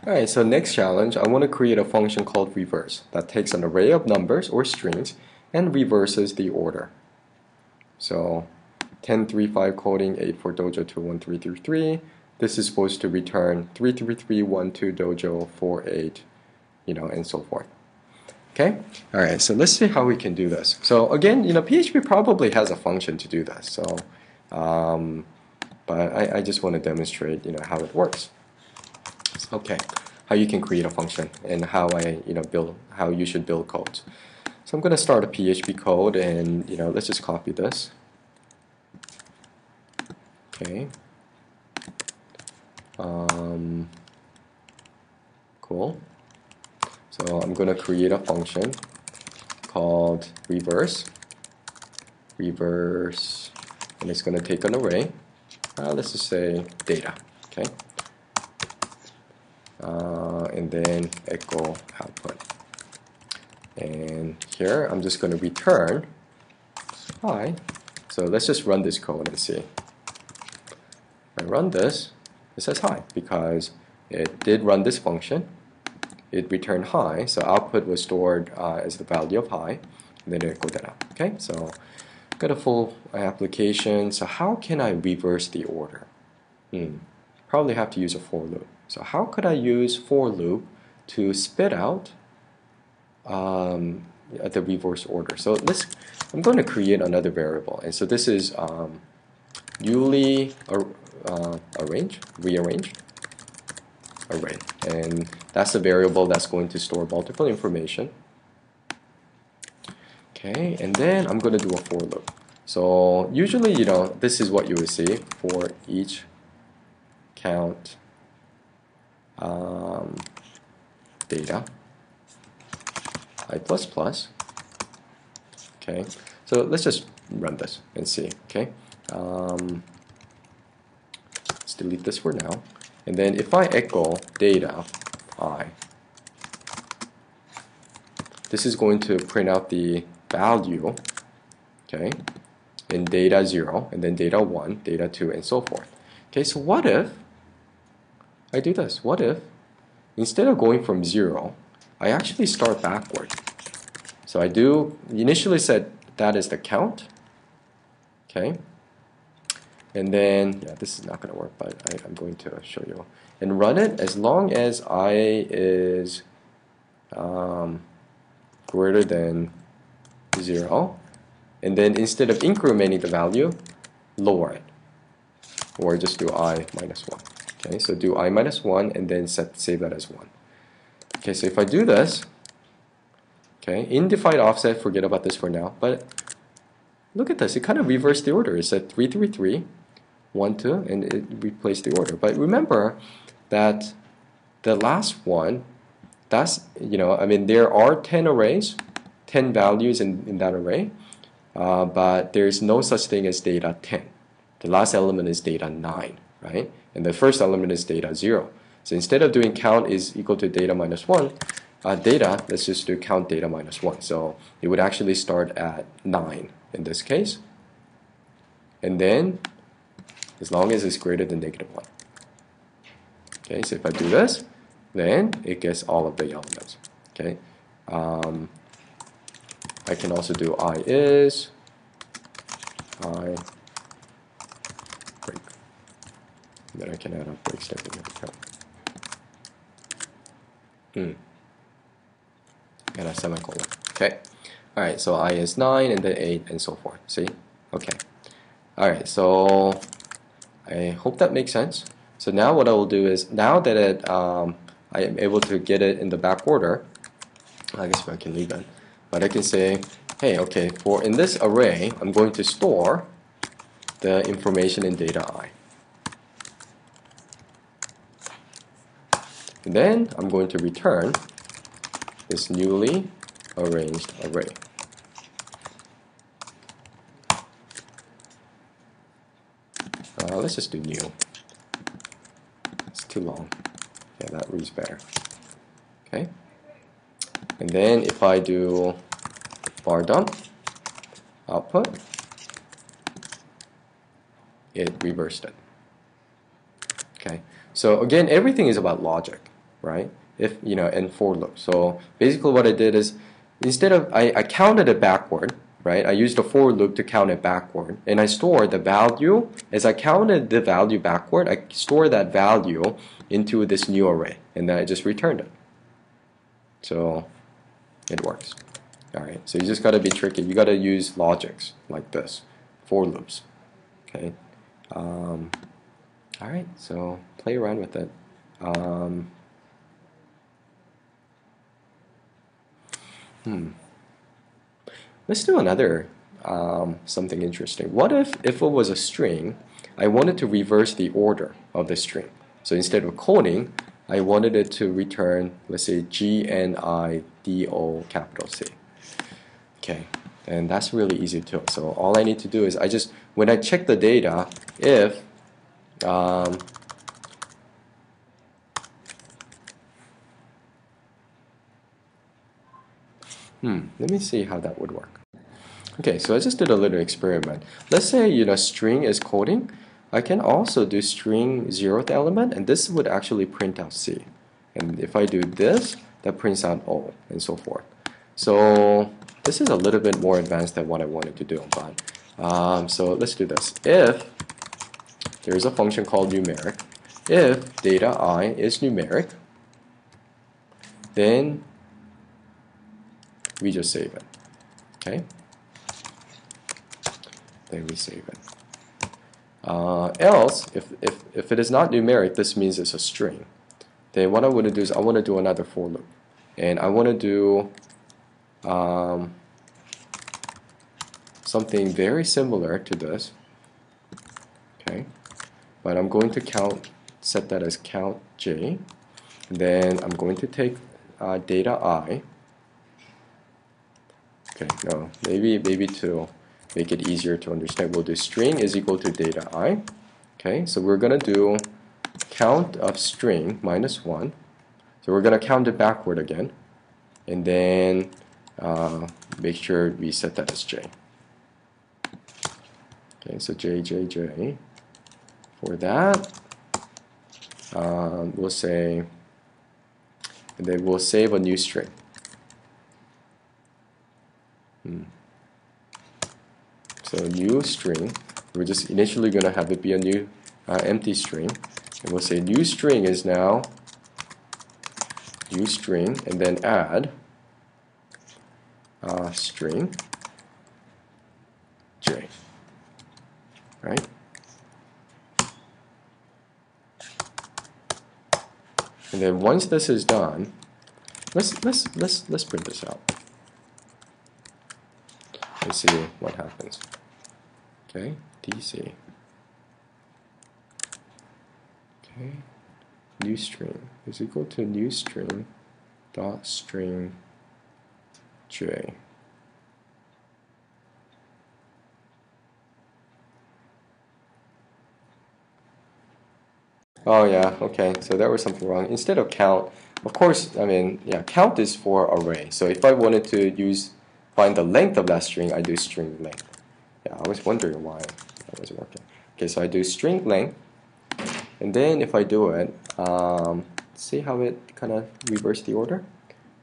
Alright, so next challenge, I want to create a function called reverse that takes an array of numbers or strings and reverses the order. So 1035 coding 84 dojo 21333. This is supposed to return 33312 dojo 48, and so forth. Okay? Alright, so let's see how we can do this. So again, PHP probably has a function to do this. So, but I just want to demonstrate, how it works. Okay, how you can create a function and how how you should build codes. So I'm going to start a PHP code and let's just copy this. Okay. Cool. So I'm going to create a function called reverse, and it's going to take an array. Let's just say data. Okay. And then echo output. And here I'm just going to return hi. So let's just run this code and see. If I run this, it says hi because it did run this function. It returned hi, so output was stored as the value of hi, and then it echoed that out. Okay, so got a full application. So how can I reverse the order? Probably have to use a for loop. So how could I use for loop to spit out the reverse order? So I'm going to create another variable, and so this is newly rearranged array, and that's a variable that's going to store multiple information. Okay, and then I'm going to do a for loop. So usually, this is what you would see for each count data I++. Okay, so let's just run this and see. Okay, let's delete this for now, and then if I echo data I, this is going to print out the value, okay, in data 0, and then data 1, data 2, and so forth. Okay, so what if I do this? What if instead of going from 0, I actually start backward? So I do initially set that as the count, okay, and then this is not going to work, but I'm going to show you, and run it as long as I is greater than 0, and then instead of incrementing the value, lower it, or just do I minus 1. Okay, so do I minus 1 and then save that as 1. Okay, so if I do this, okay, in defined offset, forget about this for now, but look at this, it kind of reversed the order. It said 333, 1, 2, and it replaced the order. But remember that the last one, that's, there are 10 arrays, 10 values in that array, but there's no such thing as data 10. The last element is data 9, right? And the first element is data 0. So instead of doing count is equal to data minus 1, data, let's just do count data minus 1. So it would actually start at 9 in this case. And then, as long as it's greater than negative 1. Okay, so if I do this, then it gets all of the elements. Okay, I can also do I is, I break. And then I can add a break statement to count. And a semicolon. Okay. Alright, so I is 9 and then 8 and so forth. See? Okay. Alright, so I hope that makes sense. So now what I will do is, now that I am able to get it in the back order, I guess I can leave that, but I can say, hey, okay, for in this array, I'm going to store the information in data I. And then I'm going to return this newly arranged array. Let's just do new. It's too long. Yeah, that reads better. Okay. And then if I do var dump output, it reversed it. Okay. So again, everything is about logic. right? If, you know, and for loop. So basically what I did is, instead of, I counted it backward, right? I used a for loop to count it backward, and I stored the value. As I counted the value backward, I stored that value into this new array, and then I just returned it. So it works. Alright, so you just got to be tricky. You got to use logics like this, for loops. Okay. Alright, so play around with it. Let's do another something interesting. What if it was a string, I wanted to reverse the order of the string. So instead of coding, I wanted it to return, let's say, GNIDO capital C. Okay, and that's really easy too. So all I need to do is when I check the data, if let me see how that would work. Okay, so I just did a little experiment. Let's say, you know, string is coding. I can also do string 0th element, and this would actually print out C. And if I do this, that prints out O, and so forth. So this is a little bit more advanced than what I wanted to do. But so let's do this. If there's a function called numeric, if data I is numeric, then we just save it. Okay. Then we save it. Else, if it is not numeric, this means it's a string. Then what I want to do is I want to do another for loop, and I want to do something very similar to this. Okay, but I'm going to set that as count j. And then I'm going to take data I. Okay, no, maybe to make it easier to understand, we'll do string is equal to data I. Okay, so we're going to do count of string minus 1. So we're going to count it backward again. And then make sure we set that as j. Okay, so j. For that, we'll say, and then we'll save a new string. So new string, we're just initially going to have it be a new empty string, and we'll say new string is now new string, and then add string j, right? And then once this is done, let's print this out. Let's see what happens. Okay, DC. Okay, new string is equal to new string dot string j. Oh yeah, okay, so there was something wrong. Instead of count, of course, I mean, yeah, count is for array. So if I wanted to find the length of that string, I do string length. Yeah, I was wondering why that wasn't working. Okay, so I do string length, and then if I do it, see how it kind of reverses the order?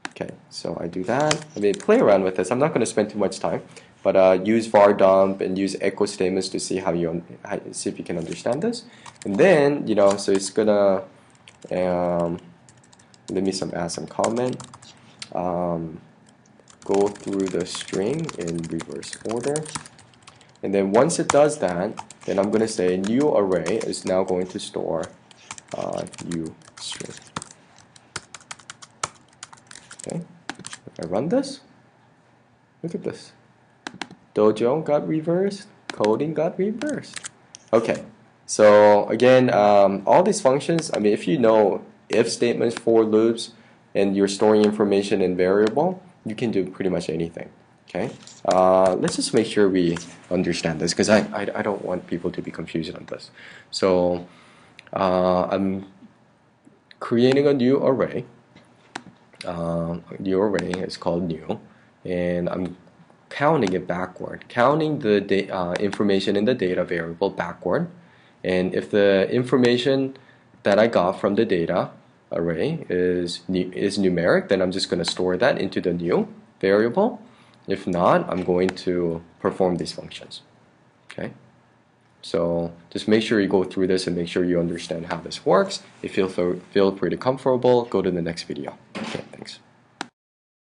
Okay, so I do that. I mean, play around with this. I'm not going to spend too much time, but use var dump and use echo statements to see see if you can understand this. And then, you know, so it's gonna let me add some comment. Go through the string in reverse order, and then once it does that, then I'm going to say new array is now going to store new string. Okay, if I run this, look at this. Dojo got reversed, coding got reversed. Okay, so again, all these functions, I mean, if you know if statements, for loops, and you're storing information in variable, you can do pretty much anything. Okay, let's just make sure we understand this, because I don't want people to be confused on this. So I'm creating a new array. New array is called new, and I'm counting it backward, counting the information in the data variable backward. And if the information that I got from the data array is numeric, then I'm just going to store that into the new variable. If not, I'm going to perform these functions. Okay. So just make sure you go through this and make sure you understand how this works. If you feel pretty comfortable, go to the next video.